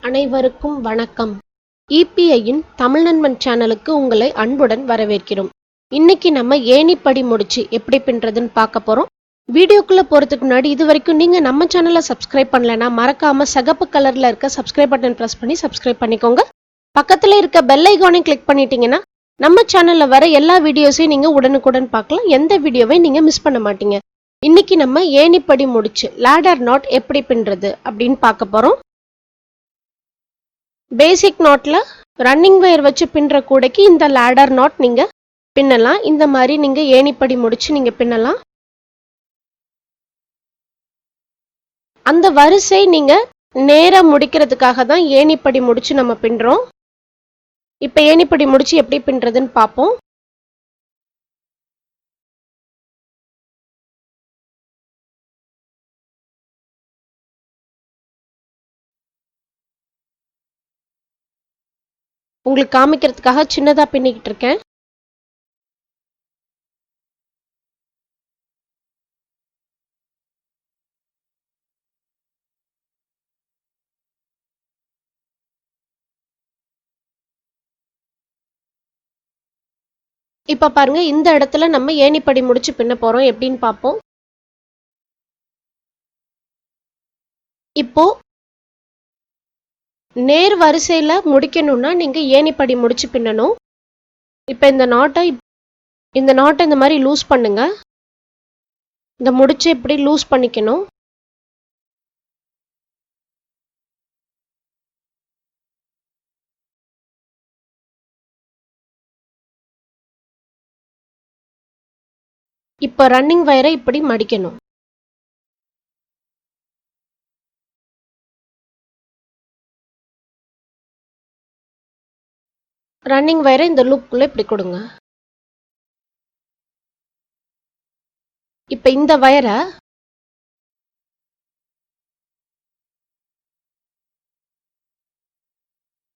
அனைவருக்கும் வணக்கம். EPIன் தமிழ் நண்பன் சேனலுக்கு உங்களை அன்புடன் வரவேற்கிறோம். இன்னைக்கு நம்ம ஏணிப்படி முடிச்சு எப்படி பின்றதுன்னு பார்க்க போறோம். வீடியோக்குள்ள போறதுக்கு முன்னாடி இது வரைக்கும் நீங்க நம்ம சேனலை சப்ஸ்கிரைப் பண்ணலனா மறக்காம சிகப்பு கலர்ல இருக்க சப்ஸ்கிரைப் பட்டன் பிரஸ் பண்ணி சப்ஸ்கிரைப் பண்ணிக்கோங்க. பக்கத்துல இருக்க பெல் ஐகானை கிளிக் பண்ணிட்டீங்கன்னா நம்ம சேனல்ல வர எல்லா வீடியோஸையும் நீங்க உடனுக்குடன் பார்க்கலாம். எந்த வீடியோவையும் நீங்க மிஸ் பண்ண மாட்டீங்க. இன்னைக்கு நம்ம ஏணிப்படி முடிச்சு லேடர் நாட் எப்படி பின்றது அப்படின்னு பார்க்க போறோம். பேசிக் நாட்ல ரன்னிங் வயர் வச்சு பின்னுற கூடைக்கு இந்த லேடர் நாட் நீங்க பின்னலாம். இந்த மாதிரி நீங்க ஏணிப்படி முடிச்சு நீங்க பின்னலாம். அந்த வரிசை நீங்க நேரா முடிக்கிறதுக்காக தான் ஏணிப்படி முடிச்சு நம்ம பின்றோம். இப்ப ஏணிப்படி முடிச்சு எப்படி பின்றதுன்னு பார்ப்போம். உங்களுக்கு காமிக்கிறதுக்காக சின்னதா பின்னிக்கிட்டு இருக்கேன். இப்ப பாருங்க, இந்த இடத்துல நம்ம ஏணிப்படி முடிச்சு பின்ன போறோம். எப்படின்னு பார்ப்போம். இப்போ நேர் வரிசையில முடிக்கணும்னா நீங்க ஏணிப்படி முடிச்சு பின்னணும். இப்ப இந்த நாட்டை இந்த மாதிரி லூஸ் பண்ணுங்க. இந்த முடிச்சு இப்படி லூஸ் பண்ணிக்கணும். இப்ப ரன்னிங் வயரை இப்படி மடிக்கணும். ரன்னிங் வயரை இந்த லூப்புக்குள்ள இப்படி கொடுங்க. இப்ப இந்த வயரை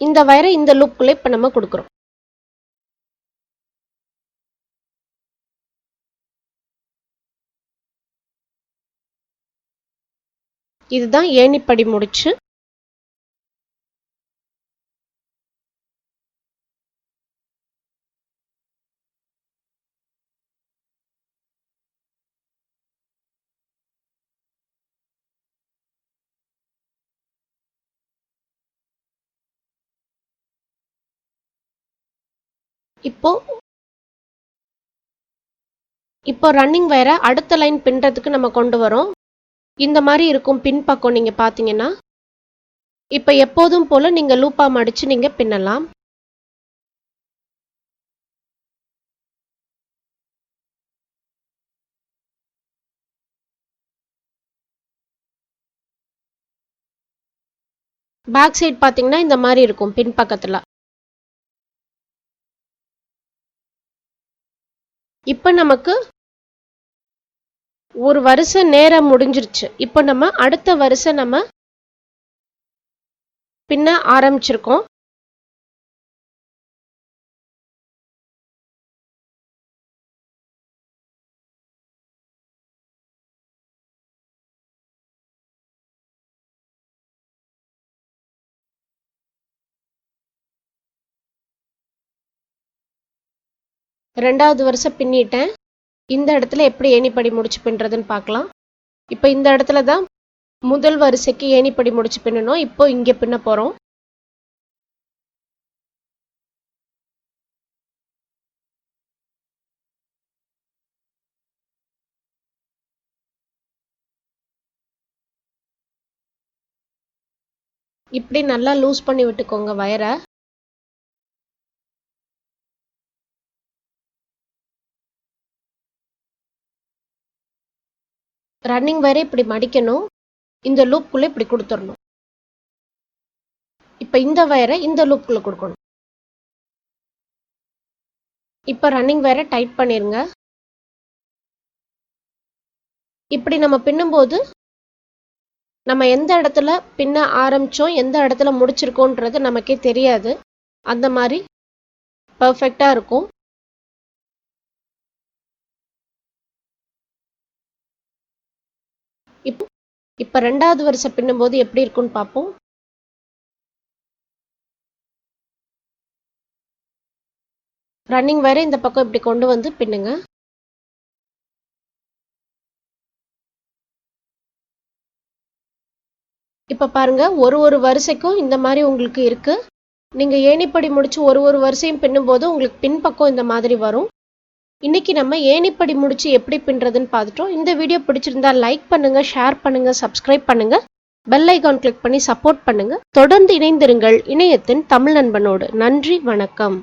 இந்த லூப்புக்குள்ள இப்ப நம்ம கொடுக்கிறோம். இதுதான் ஏணிப்படி முடிச்சு. இப்போ ரன்னிங் வயரை அடுத்த லைன் பின்றதுக்கு நம்ம கொண்டு வரோம். இந்த மாதிரி இருக்கும் பின்பக்கம் நீங்க பாத்தீங்கன்னா, இப்ப எப்போதும் போல நீங்க லூப்பா மடிச்சு நீங்க பின்னலாம். பேக் சைடு பாத்தீங்கன்னா இந்த மாதிரி இருக்கும் பின்பக்கத்துல. இப்ப நமக்கு ஒரு வரிசை நேரம் முடிஞ்சிருச்சு. இப்ப நம்ம அடுத்த வரிசை நம்ம பின்ன ஆரம்பிச்சிருக்கோம். ரெண்டாவது வரிசை பின்னிட்டேன். இந்த இடத்துல எப்படி ஏணிப்படி முடிச்சு பின்றதுன்னு பார்க்கலாம். இப்ப இந்த இடத்துல தான் முதல் வரிசைக்கு ஏணிப்படி முடிச்சு பின்னணும். இப்போ இங்க பின்ன போறோம். இப்படி நல்லா லூஸ் பண்ணி விட்டுக்கோங்க வயரை. ரன்னிங் வயரை இப்படி மடிக்கணும். இந்த லூப்புக்குள்ள இப்படி கொடுத்துடணும். இப்ப இந்த வயரை இந்த லூப்புக்குள்ள கொடுக்கணும். இப்ப ரன்னிங் வயரை டைட் பண்ணிருங்க. இப்படி நம்ம பின்னும்போது நம்ம எந்த இடத்துல பின்ன ஆரம்பிச்சோம், எந்த இடத்துல முடிச்சிருக்கோன்றது நமக்கே தெரியாது. அந்த மாதிரி பர்ஃபெக்டா இருக்கும். இப்ப ரெண்டாவது வரிசை பின்னும்போது எப்படி இருக்குன்னு பார்ப்போம். ரன்னிங் வயரை இந்த பக்கம் இப்படி கொண்டு வந்து பின்னுங்க. இப்ப பாருங்க, ஒரு வரிசைக்கும் இந்த மாதிரி உங்களுக்கு இருக்கு. நீங்க ஏணிப்படி முடிச்சு ஒரு வரிசையும் பின்னும்போது உங்களுக்கு பின்பக்கம் இந்த மாதிரி வரும். இன்னைக்கு நம்ம ஏணிப்படி முடிச்சு எப்படி பின்றதுன்னு பார்த்துட்டோம். இந்த வீடியோ பிடிச்சிருந்தா லைக் பண்ணுங்க, ஷேர் பண்ணுங்க, சப்ஸ்கிரைப் பண்ணுங்க, பெல் ஐகான் கிளிக் பண்ணி சப்போர்ட் பண்ணுங்க. தொடர்ந்து இணைந்திருங்கள் இணையத்தின் தமிழ் நண்பனோடு. நன்றி, வணக்கம்.